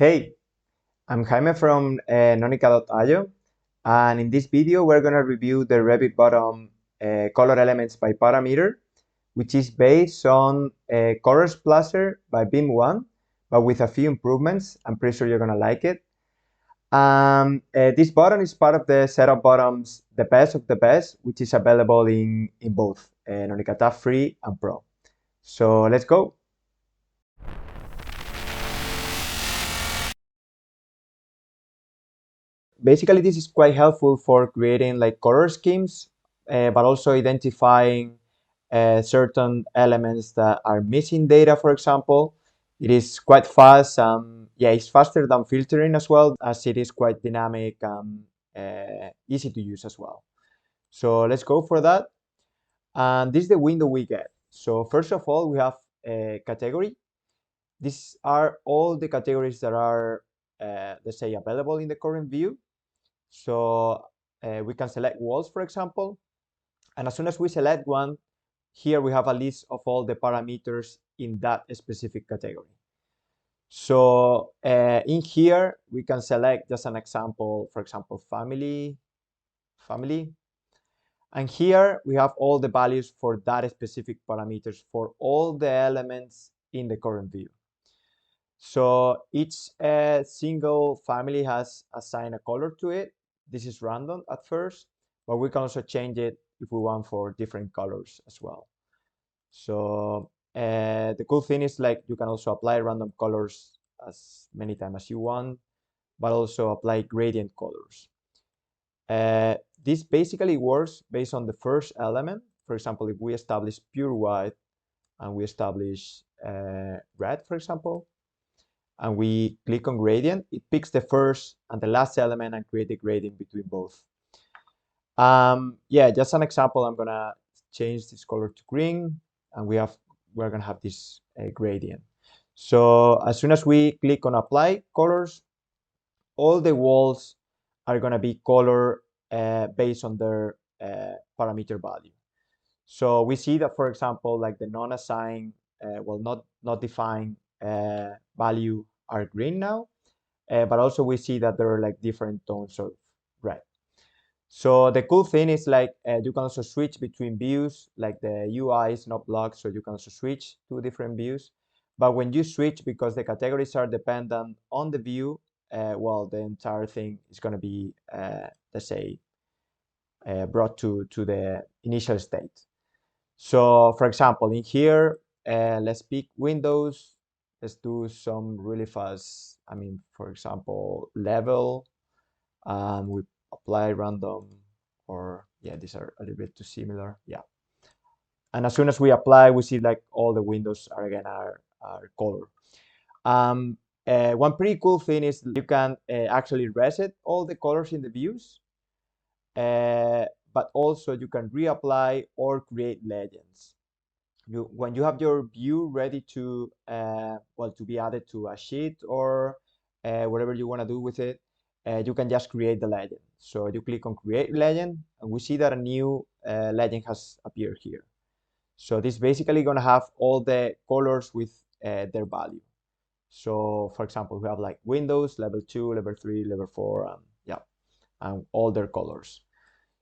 Hey, I'm Jaime from Nonica.io, and in this video we're going to review the Revit Button color elements by parameter, which is based on Colors Placer by BIM One, but with a few improvements. I'm pretty sure you're going to like it. This button is part of the set of buttons, the best of the best, which is available in both Nonica Tab Free and Pro. So let's go. Basically, this is quite helpful for creating like color schemes, but also identifying certain elements that are missing data, for example. It is quite fast. Yeah, it's faster than filtering as well, as it is quite dynamic and easy to use as well. So let's go for that. And this is the window we get. So first of all, we have a category. These are all the categories that are, let's say, available in the current view. So we can select walls, for example. And as soon as we select one, here we have a list of all the parameters in that specific category. So in here, we can select just an example, for example, family. And here we have all the values for that specific parameters for all the elements in the current view. So each single family has assigned a color to it. This is random at first, but we can also change it if we want for different colors as well. So the cool thing is like you can also apply random colors as many times as you want, but also apply gradient colors. This basically works based on the first element. For example, if we establish pure white and we establish red, for example, and we click on gradient, it picks the first and the last element and create a gradient between both. Yeah, just an example, I'm gonna change this color to green, and we're gonna have this gradient. So as soon as we click on apply colors, all the walls are gonna be color based on their parameter value. So we see that, for example, like the non-assigned, not defined value are green now, but also we see that there are like different tones of red. So the cool thing is like you can also switch between views, like the UI is not blocked, so you can also switch to different views. But when you switch, because the categories are dependent on the view, well, the entire thing is going to be, let's say, brought to the initial state. So for example, in here, let's pick Windows. Let's do some really fast, I mean, for example, level. We apply random, or yeah, these are a little bit too similar. Yeah. And as soon as we apply, we see like all the windows are again are color. One pretty cool thing is you can actually reset all the colors in the views, but also you can reapply or create legends. When you have your view ready to to be added to a sheet or whatever you want to do with it, you can just create the legend. So you click on create legend, and we see that a new legend has appeared here. So this is basically going to have all the colors with their value. So for example, we have like Windows, level 2, level 3, level 4, and yeah, and all their colors.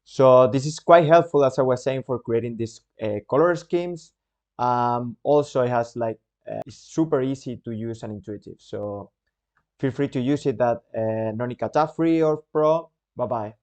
So this is quite helpful, as I was saying, for creating these color schemes. Also, it has like, it's super easy to use and intuitive. So feel free to use it at Nonica Tab Free or Pro. Bye-bye.